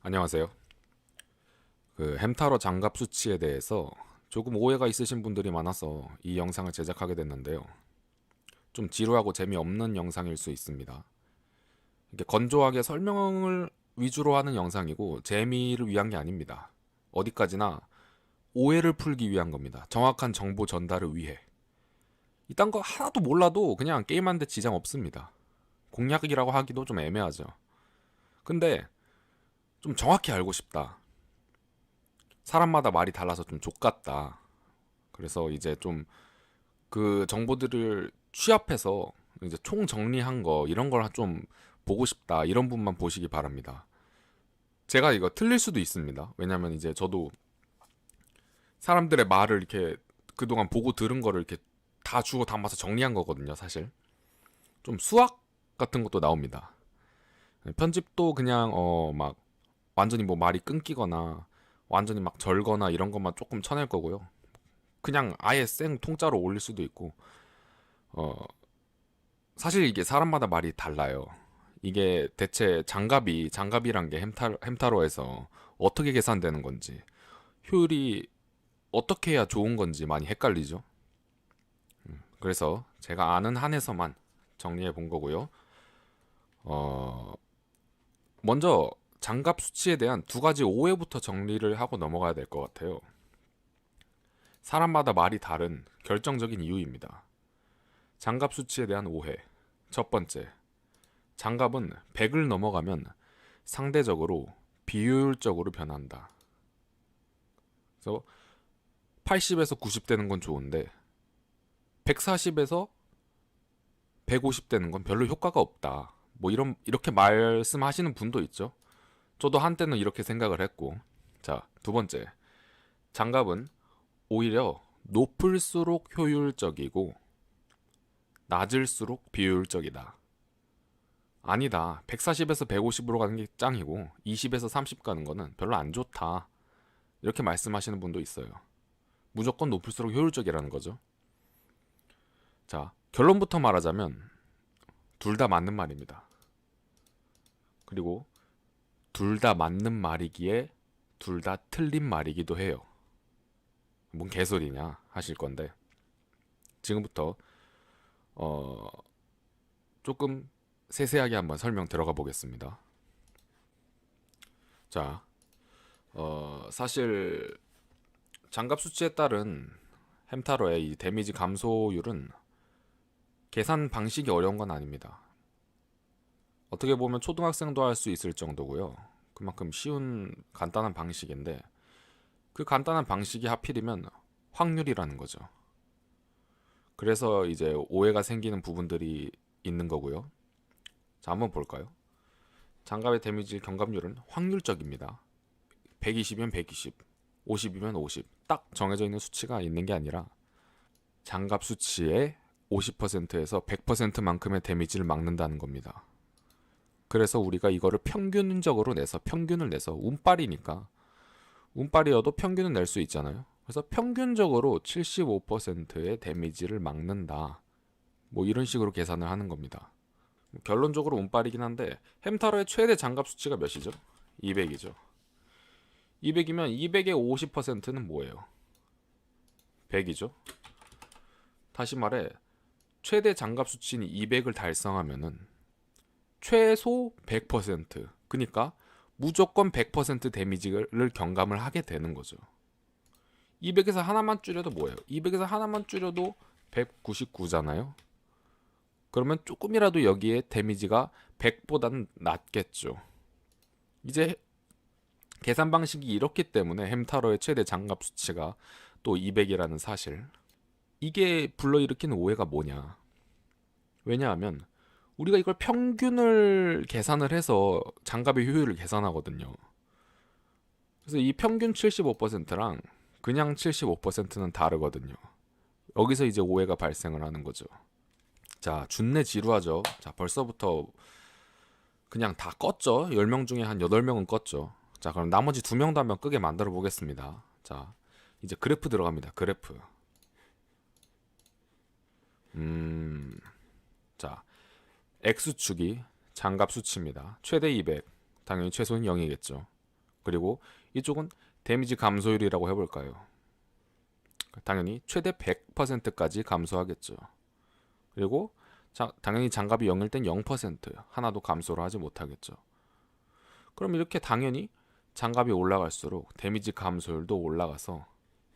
안녕하세요. 햄타로 장갑 수치에 대해서 조금 오해가 있으신 분들이 많아서 이 영상을 제작하게 됐는데요. 좀 지루하고 재미없는 영상일 수 있습니다. 이렇게 건조하게 설명을 위주로 하는 영상이고 재미를 위한 게 아닙니다. 어디까지나 오해를 풀기 위한 겁니다. 정확한 정보 전달을 위해. 이딴 거 하나도 몰라도 그냥 게임하는데 지장 없습니다. 공략이라고 하기도 좀 애매하죠. 근데 좀 정확히 알고 싶다. 사람마다 말이 달라서 좀 족같다. 그래서 이제 좀 그 정보들을 취합해서 이제 총 정리한 거 이런 걸 좀 보고 싶다. 이런 분만 보시기 바랍니다. 제가 이거 틀릴 수도 있습니다. 왜냐면 이제 저도 사람들의 말을 이렇게 그동안 보고 들은 거를 이렇게 다 주워 담아서 정리한 거거든요, 사실. 좀 수학 같은 것도 나옵니다. 편집도 그냥 막 완전히 뭐 말이 끊기거나 완전히 막 절거나 이런 것만 조금 쳐낼 거고요. 그냥 아예 생 통짜로 올릴 수도 있고 어 사실 이게 사람마다 말이 달라요. 이게 대체 장갑이란 게 햄타로에서 어떻게 계산되는 건지 효율이 어떻게 해야 좋은 건지 많이 헷갈리죠. 그래서 제가 아는 한에서만 정리해 본 거고요. 어 먼저 장갑 수치에 대한 두 가지 오해부터 정리를 하고 넘어가야 될 것 같아요. 사람마다 말이 다른 결정적인 이유입니다. 장갑 수치에 대한 오해. 첫 번째, 장갑은 100을 넘어가면 상대적으로 비효율적으로 변한다. 그래서 80에서 90 되는 건 좋은데 140에서 150 되는 건 별로 효과가 없다. 뭐 이렇게 말씀하시는 분도 있죠. 저도 한때는 이렇게 생각을 했고. 자, 두 번째. 장갑은 오히려 높을수록 효율적이고 낮을수록 비효율적이다. 아니다. 140에서 150으로 가는 게 짱이고 20에서 30 가는 거는 별로 안 좋다. 이렇게 말씀하시는 분도 있어요. 무조건 높을수록 효율적이라는 거죠. 자, 결론부터 말하자면 둘 다 맞는 말입니다. 그리고 둘 다 맞는 말이기에 둘 다 틀린 말이기도 해요. 뭔 개소리냐 하실 건데 지금부터 어 조금 세세하게 한번 설명 들어가 보겠습니다. 자, 사실 장갑 수치에 따른 햄타로의 이 데미지 감소율은 계산 방식이 어려운 건 아닙니다. 어떻게 보면 초등학생도 할 수 있을 정도고요. 그만큼 쉬운 간단한 방식인데 그 간단한 방식이 하필이면 확률이라는 거죠. 그래서 이제 오해가 생기는 부분들이 있는 거고요. 자, 한번 볼까요? 장갑의 데미지 경감률은 확률적입니다. 120이면 120, 50이면 50. 딱 정해져 있는 수치가 있는 게 아니라 장갑 수치의 50%에서 100%만큼의 데미지를 막는다는 겁니다. 그래서 우리가 이거를 평균적으로 내서 평균을 내서 운빨이어도 평균은 낼 수 있잖아요. 그래서 평균적으로 75%의 데미지를 막는다. 뭐 이런 식으로 계산을 하는 겁니다. 결론적으로 운빨이긴 한데 햄타로의 최대 장갑 수치가 몇이죠? 200이죠. 200이면 200의 50%는 뭐예요? 100이죠. 다시 말해 최대 장갑 수치인 200을 달성하면은 최소 100%, 그러니까 무조건 100% 데미지를 경감을 하게 되는 거죠. 200에서 하나만 줄여도 뭐예요? 200에서 하나만 줄여도 199잖아요. 그러면 조금이라도 여기에 데미지가 100보다는 낮겠죠. 이제 계산 방식이 이렇기 때문에 햄타로의 최대 장갑 수치가 또 200이라는 사실. 이게 불러일으키는 오해가 뭐냐? 왜냐하면 우리가 이걸 평균을 계산을 해서 장갑의 효율을 계산하거든요. 그래서 이 평균 75%랑 그냥 75%는 다르거든요. 여기서 이제 오해가 발생을 하는 거죠. 자, 준내 지루하죠. 자, 벌써부터 그냥 다 껐죠. 10명 중에 한 8명은 껐죠. 자, 그럼 나머지 2명도 한번 끄게 만들어 보겠습니다. 자, 이제 그래프 들어갑니다. 그래프. 자, X축이 장갑 수치입니다. 최대 200, 당연히 최소는 0이겠죠. 그리고 이쪽은 데미지 감소율이라고 해볼까요? 당연히 최대 100%까지 감소하겠죠. 그리고 당연히 장갑이 0일 땐 0% 하나도 감소를 하지 못하겠죠. 그럼 이렇게 당연히 장갑이 올라갈수록 데미지 감소율도 올라가서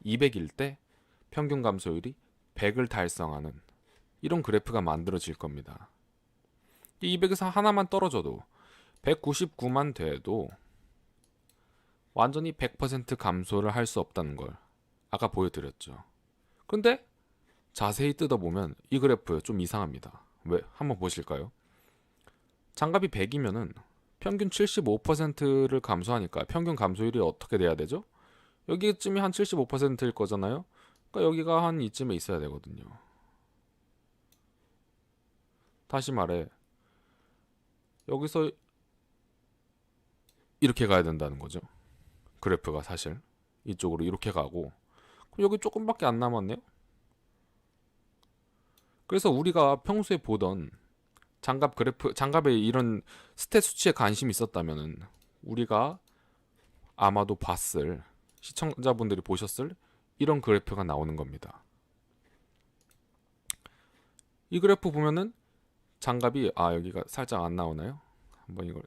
200일 때 평균 감소율이 100을 달성하는 이런 그래프가 만들어질 겁니다. 200에서 하나만 떨어져도 199만 돼도 완전히 100% 감소를 할 수 없다는 걸 아까 보여드렸죠. 근데 자세히 뜯어보면 이 그래프 좀 이상합니다. 왜? 한번 보실까요? 장갑이 100이면은 평균 75%를 감소하니까 평균 감소율이 어떻게 돼야 되죠? 여기쯤이 한 75%일 거잖아요. 그러니까 여기가 한 이쯤에 있어야 되거든요. 다시 말해 여기서 이렇게 가야 된다는 거죠. 그래프가 사실 이쪽으로 이렇게 가고 그럼 여기 조금밖에 안 남았네요. 그래서 우리가 평소에 보던 장갑 그래프, 장갑의 이런 스탯 수치에 관심이 있었다면은 우리가 아마도 봤을, 시청자분들이 보셨을 이런 그래프가 나오는 겁니다. 이 그래프 보면은 장갑이 여기가 살짝 안 나오나요? 한번 이걸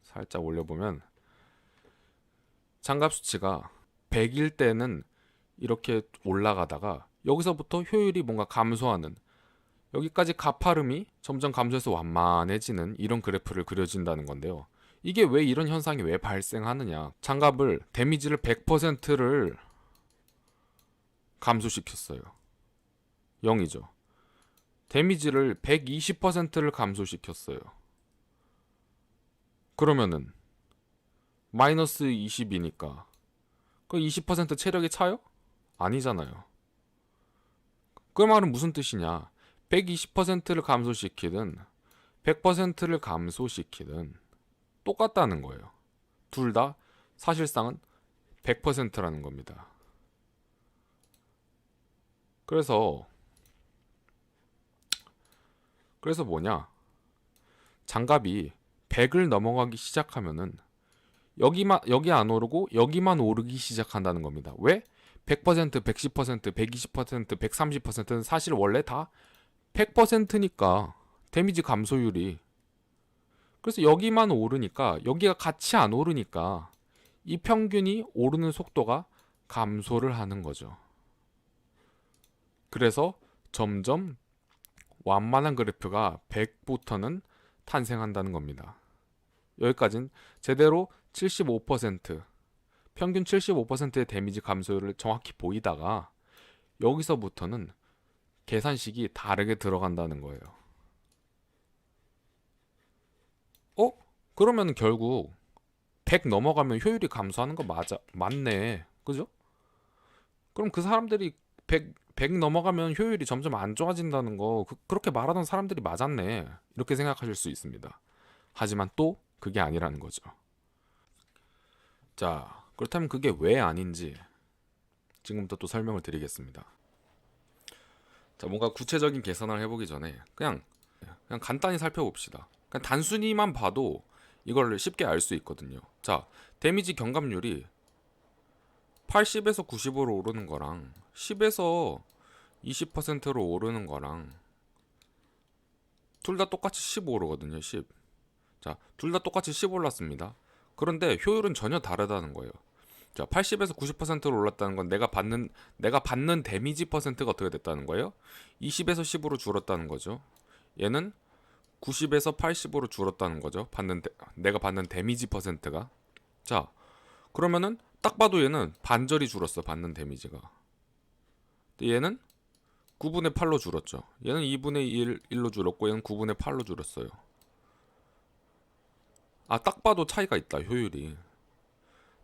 살짝 올려보면 장갑 수치가 100일 때는 이렇게 올라가다가 여기서부터 효율이 뭔가 감소하는, 여기까지 가파름이 점점 감소해서 완만해지는 이런 그래프를 그려진다는 건데요. 이게 왜 이런 현상이 왜 발생하느냐? 장갑을 데미지를 100%를 감소시켰어요. 0이죠. 데미지를 120%를 감소시켰어요. 그러면은 마이너스 20이니까 그 20% 체력이 차요? 아니잖아요. 그 말은 무슨 뜻이냐? 120%를 감소시키든 100%를 감소시키든 똑같다는 거예요. 둘 다 사실상은 100%라는 겁니다. 그래서 뭐냐? 장갑이 100을 넘어가기 시작하면은 여기 안 오르고 여기만 오르기 시작한다는 겁니다. 왜? 100%, 110%, 120%, 130%는 사실 원래 다 100%니까 데미지 감소율이. 그래서 여기만 오르니까 여기가 같이 안 오르니까 이 평균이 오르는 속도가 감소를 하는 거죠. 그래서 점점 완만한 그래프가 100부터는 탄생한다는 겁니다. 여기까지는 제대로 75%, 평균 75%의 데미지 감소율을 정확히 보이다가 여기서부터는 계산식이 다르게 들어간다는 거예요. 그러면 결국 100 넘어가면 효율이 감소하는 거 맞네. 그죠? 그럼 그 사람들이 100 넘어가면 효율이 점점 안 좋아진다는 거 그렇게 말하던 사람들이 맞았네. 이렇게 생각하실 수 있습니다. 하지만 또 그게 아니라는 거죠. 자, 그렇다면 그게 왜 아닌지 지금부터 또 설명을 드리겠습니다. 자, 뭔가 구체적인 계산을 해보기 전에 그냥 간단히 살펴봅시다. 그냥 단순히만 봐도 이걸 쉽게 알 수 있거든요. 자, 데미지 경감률이 80에서 90으로 오르는 거랑 10에서 20%로 오르는 거랑 둘 다 똑같이 10 오르거든요. 10. 자, 둘 다 똑같이 10 올랐습니다. 그런데 효율은 전혀 다르다는 거예요. 자, 80에서 90%로 올랐다는 건 내가 받는 데미지 퍼센트가 어떻게 됐다는 거예요? 20에서 10으로 줄었다는 거죠. 얘는 90에서 80으로 줄었다는 거죠. 내가 받는 데미지 퍼센트가. 자, 그러면은 딱 봐도 얘는 반절이 줄었어. 받는 데미지가. 근데 얘는 9분의 8로 줄었죠. 얘는 2분의 1로 줄었고 얘는 9분의 8로 줄었어요. 딱 봐도 차이가 있다. 효율이.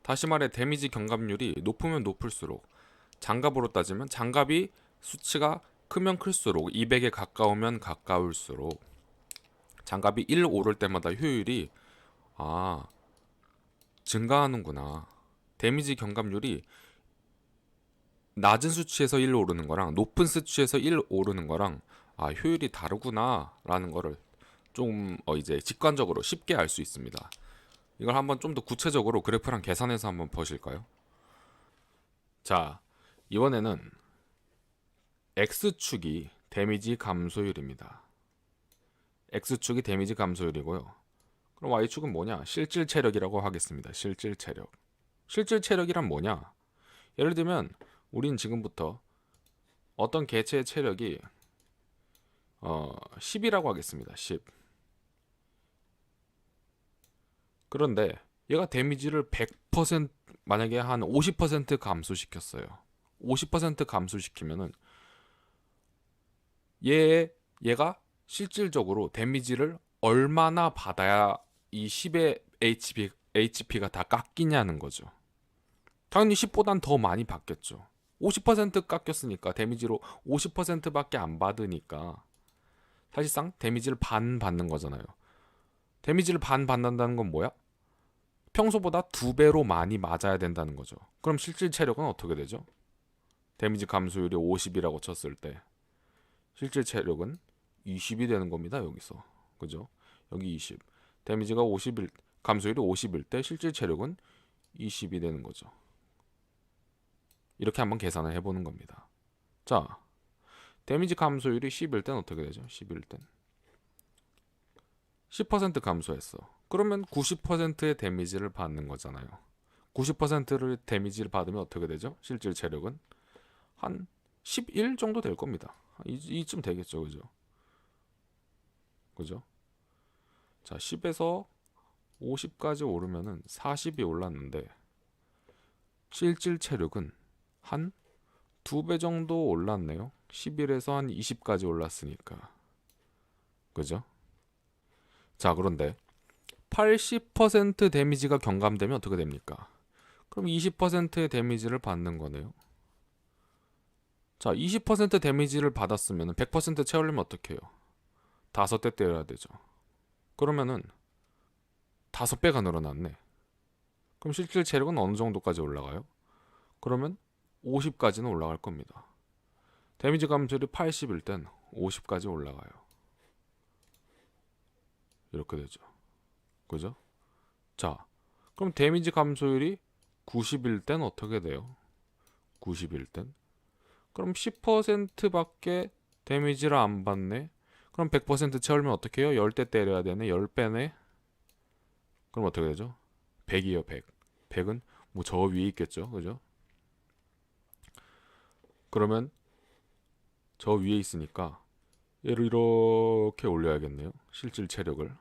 다시 말해 데미지 경감률이 높으면 높을수록, 장갑으로 따지면 장갑이 수치가 크면 클수록, 200에 가까우면 가까울수록 장갑이 1 오를 때마다 효율이 증가하는구나. 데미지 경감률이 낮은 수치에서 1 오르는 거랑 높은 수치에서 1 오르는 거랑 효율이 다르구나 라는 거를 좀 이제 직관적으로 쉽게 알 수 있습니다. 이걸 한번 좀 더 구체적으로 그래프랑 계산해서 한번 보실까요? 자, 이번에는 X축이 데미지 감소율입니다. X축이 데미지 감소율이고요. 그럼 Y축은 뭐냐? 실질 체력이라고 하겠습니다. 실질 체력. 실질 체력이란 뭐냐? 예를 들면 우린 지금부터 어떤 개체의 체력이 10이라고 하겠습니다. 10. 그런데 얘가 데미지를 100% 만약에 한 50% 감소시켰어요. 50% 감소시키면은 얘가 실질적으로 데미지를 얼마나 받아야 이 10의 HP가 다 깎이냐는 거죠. 당연히 10보단 더 많이 받겠죠. 50% 깎였으니까 데미지로 50%밖에 안 받으니까 사실상 데미지를 반 받는 거잖아요. 데미지를 반 받는다는 건 뭐야? 평소보다 2배로 많이 맞아야 된다는 거죠. 그럼 실질 체력은 어떻게 되죠? 데미지 감소율이 50이라고 쳤을 때 실질 체력은 20이 되는 겁니다. 여기서. 그죠? 여기 20. 데미지가 50일 감소율이 50일 때 실질 체력은 20이 되는 거죠. 이렇게 한번 계산을 해보는 겁니다. 자, 데미지 감소율이 10일 땐 어떻게 되죠? 10일 땐 10% 감소했어. 그러면 90%의 데미지를 받는 거잖아요. 90%를 데미지를 받으면 어떻게 되죠? 실질 체력은 한 11 정도 될 겁니다. 이쯤 되겠죠. 그죠? 그죠? 자, 10에서 50까지 오르면은 40이 올랐는데 실질 체력은 한 2배 정도 올랐네요. 11에서 한 20까지 올랐으니까. 그죠? 자, 그런데 80% 데미지가 경감되면 어떻게 됩니까? 그럼 20%의 데미지를 받는 거네요. 자, 20% 데미지를 받았으면 100% 채우려면 어떻게 해요? 5대 때려야 되죠. 그러면은 5배가 늘어났네. 그럼 실질 체력은 어느 정도까지 올라가요? 그러면 50까지는 올라갈 겁니다. 데미지 감소율이 80일 땐 50까지 올라가요. 이렇게 되죠. 그죠? 자, 그럼 데미지 감소율이 90일 땐 어떻게 돼요? 90일 땐? 그럼 10%밖에 데미지를 안 받네? 그럼 100% 채우려면 어떻게 해요? 10대 때려야 되네? 10배네? 그럼 어떻게 되죠? 100이요, 100. 100은 뭐 저 위에 있겠죠. 그죠? 그러면 저 위에 있으니까 얘를 이렇게 올려야겠네요. 실질 체력을.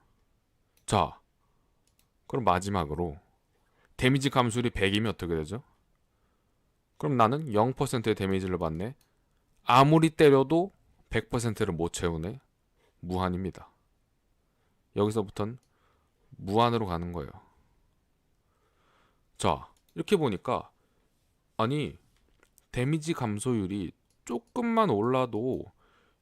자, 그럼 마지막으로 데미지 감소율이 100이면 어떻게 되죠? 그럼 나는 0%의 데미지를 받네. 아무리 때려도 100%를 못 채우네. 무한입니다. 여기서부터는 무한으로 가는 거예요. 자, 이렇게 보니까 아니 데미지 감소율이 조금만 올라도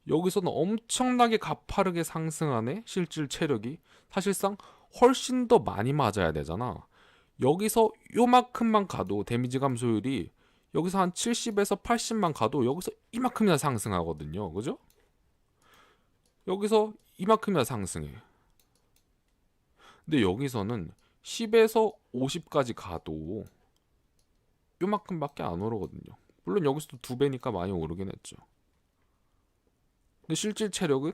여기서는 엄청나게 가파르게 상승하네. 실질 체력이 사실상 훨씬 더 많이 맞아야 되잖아. 여기서 요만큼만 가도 데미지 감소율이 여기서 한 70에서 80만 가도 여기서 이만큼이나 상승하거든요. 그죠? 여기서 이만큼이나 상승해. 근데 여기서는 10에서 50까지 가도 요만큼밖에 안 오르거든요. 물론 여기서도 2배니까 많이 오르긴 했죠. 근데 실질 체력은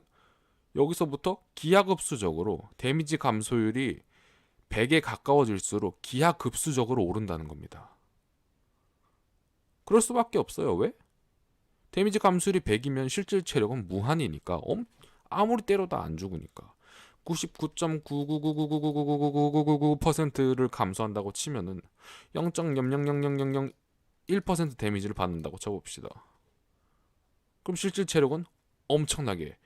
여기서부터 기하급수적으로 데미지 감소율이 100에 가까워질수록 기하급수적으로 오른다는 겁니다. 그럴 수밖에 없어요. 왜? 데미지 감소율이 100이면 실질 체력은 무한이니까 아무리 때려도 안 죽으니까 99.99999999999%를 감소한다고 치면은 0.0000001% 데미지를 받는다고 쳐봅시다. 그럼 실질 체력은 엄청나게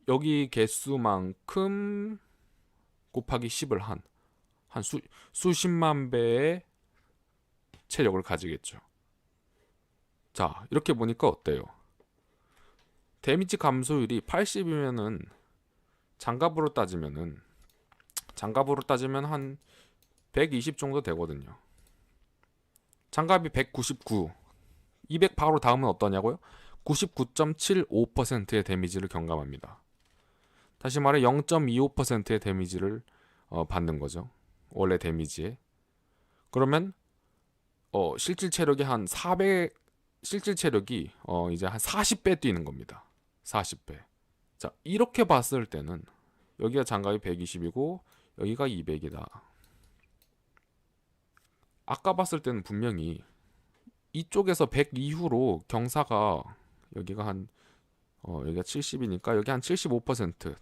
여기 개수만큼 곱하기 10을 한 수십만 배의 체력을 가지겠죠. 자, 이렇게 보니까 어때요? 데미지 감소율이 80이면은 장갑으로 따지면 한 120 정도 되거든요. 장갑이 199, 200 바로 다음은 어떠냐고요? 99.75%의 데미지를 경감합니다. 다시 말해 0.25%의 데미지를 받는 거죠. 원래 데미지에. 그러면 실질 체력이 한 400, 실질 체력이 이제 한 40배 뛰는 겁니다. 40배. 자, 이렇게 봤을 때는 여기가 장갑이 120이고 여기가 200이다. 아까 봤을 때는 분명히 이쪽에서 100 이후로 경사가 여기가 한 여기가 70이니까 여기 한 75%,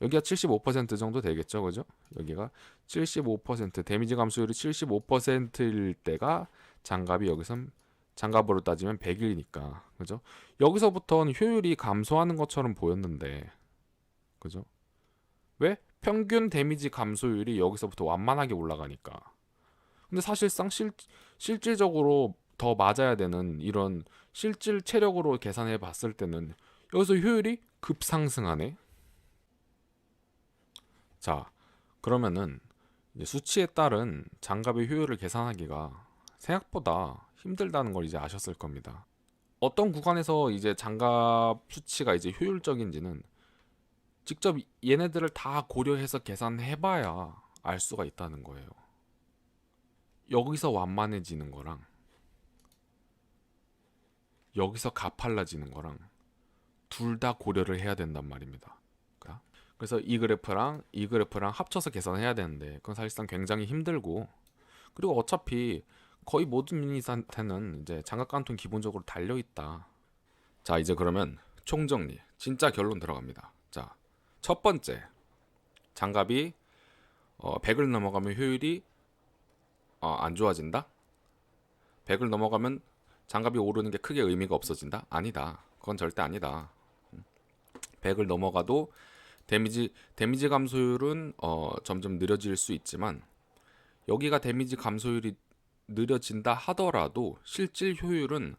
여기가 75% 정도 되겠죠, 그죠? 여기가 75%, 데미지 감소율이 75%일 때가 장갑이 여기선 장갑으로 따지면 100이니까, 그죠? 여기서부터는 효율이 감소하는 것처럼 보였는데, 그죠? 왜? 평균 데미지 감소율이 여기서부터 완만하게 올라가니까. 근데 사실상 실질적으로 더 맞아야 되는 이런 실질 체력으로 계산해 봤을 때는 여기서 효율이 급상승하네. 자, 그러면은 이제 수치에 따른 장갑의 효율을 계산하기가 생각보다 힘들다는 걸 이제 아셨을 겁니다. 어떤 구간에서 이제 장갑 수치가 이제 효율적인지는 직접 얘네들을 다 고려해서 계산해봐야 알 수가 있다는 거예요. 여기서 완만해지는 거랑 여기서 가팔라지는 거랑 둘 다 고려를 해야 된단 말입니다. 그래서 이 그래프랑 이 그래프랑 합쳐서 계산해야 되는데 그건 사실상 굉장히 힘들고, 그리고 어차피 거의 모든 유닛한테는 이제 장갑 깡통 기본적으로 달려 있다. 자, 이제 그러면 총정리, 진짜 결론 들어갑니다. 자, 첫 번째, 장갑이 100을 넘어가면 효율이 안 좋아진다? 100을 넘어가면 장갑이 오르는 게 크게 의미가 없어진다? 아니다. 그건 절대 아니다. 100을 넘어가도 데미지 감소율은 점점 느려질 수 있지만, 여기가 데미지 감소율이 느려진다 하더라도 실질 효율은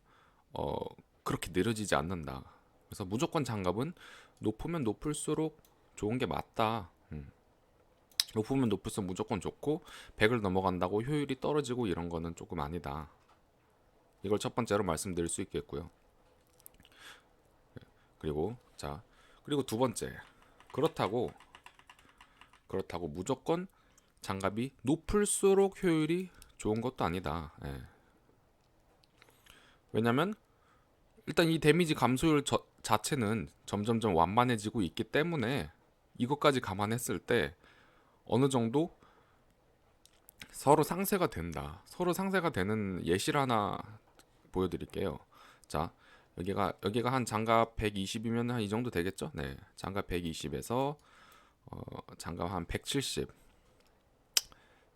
그렇게 느려지지 않는다. 그래서 무조건 장갑은 높으면 높을수록 좋은 게 맞다. 높으면 높을수록 무조건 좋고 100을 넘어간다고 효율이 떨어지고 이런 거는 조금 아니다. 이걸 첫 번째로 말씀드릴 수 있겠고요. 그리고 두 번째, 그렇다고 무조건 장갑이 높을수록 효율이 좋은 것도 아니다. 예. 왜냐면 일단 이 데미지 감소율 자체는 점점점 완만해지고 있기 때문에 이것까지 감안했을 때 어느 정도 서로 상쇄가 된다. 서로 상쇄가 되는 예시를 하나 보여드릴게요. 자, 여기가 한 장갑 120이면 한 이 정도 되겠죠? 네, 장갑 120에서 장갑 한 170,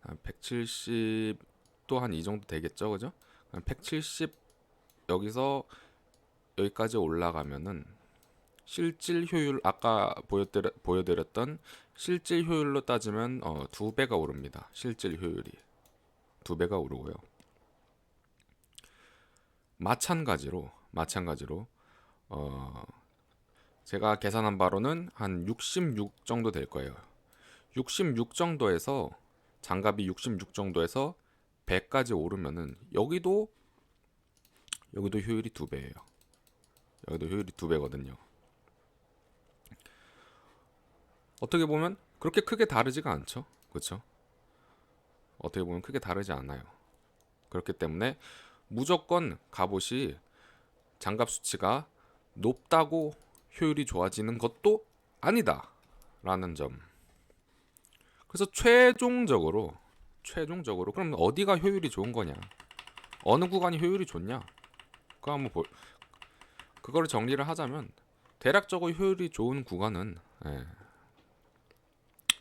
170도 한 이 정도 되겠죠, 그죠? 170 여기서 여기까지 올라가면은 실질 효율, 아까 보여드렸던 실질 효율로 따지면 2배가 오릅니다. 실질 효율이 2배가 오르고요. 마찬가지로 제가 계산한 바로는 한 66 정도 될 거예요. 66 정도에서 장갑이 66 정도에서 100까지 오르면은 여기도 효율이 2배예요. 여기도 효율이 2배거든요. 어떻게 보면 그렇게 크게 다르지가 않죠. 그렇죠? 어떻게 보면 크게 다르지 않아요. 그렇기 때문에 무조건 갑옷이 장갑 수치가 높다고 효율이 좋아지는 것도 아니다 라는 점. 그래서 최종적으로 그럼 어디가 효율이 좋은 거냐, 어느 구간이 효율이 좋냐, 그거를 정리를 하자면 대략적으로 효율이 좋은 구간은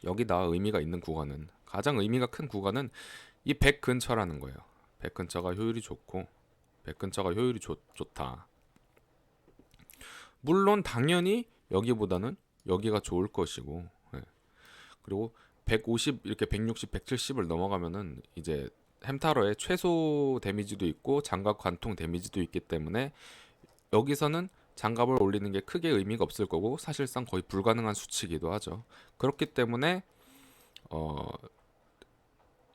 여기다. 의미가 있는 구간은, 가장 의미가 큰 구간은 이 100 근처라는 거예요. 100 근처가 효율이 좋고 100 근처가 효율이 좋다. 물론 당연히 여기보다는 여기가 좋을 것이고, 그리고 150 이렇게 160, 170을 넘어가면은 이제 햄타러의 최소 데미지도 있고 장갑 관통 데미지도 있기 때문에 여기서는 장갑을 올리는 게 크게 의미가 없을 거고 사실상 거의 불가능한 수치이기도 하죠. 그렇기 때문에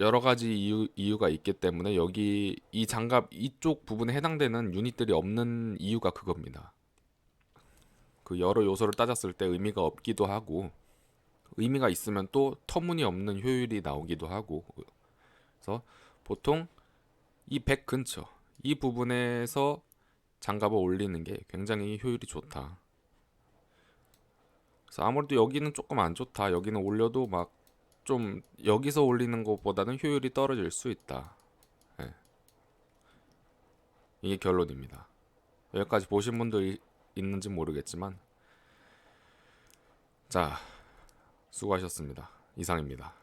여러 가지 이유가 있기 때문에 여기 이 장갑 이쪽 부분에 해당되는 유닛들이 없는 이유가 그겁니다. 그 여러 요소를 따졌을 때 의미가 없기도 하고, 의미가 있으면 또 터무니없는 효율이 나오기도 하고, 그래서 보통 이 100 근처 이 부분에서 장갑을 올리는 게 굉장히 효율이 좋다. 그래서 아무래도 여기는 조금 안 좋다, 여기는 올려도 막 좀 여기서 올리는 것보다는 효율이 떨어질 수 있다. 예, 이게 결론입니다. 여기까지 보신 분들이 있는지 모르겠지만, 자, 수고하셨습니다. 이상입니다.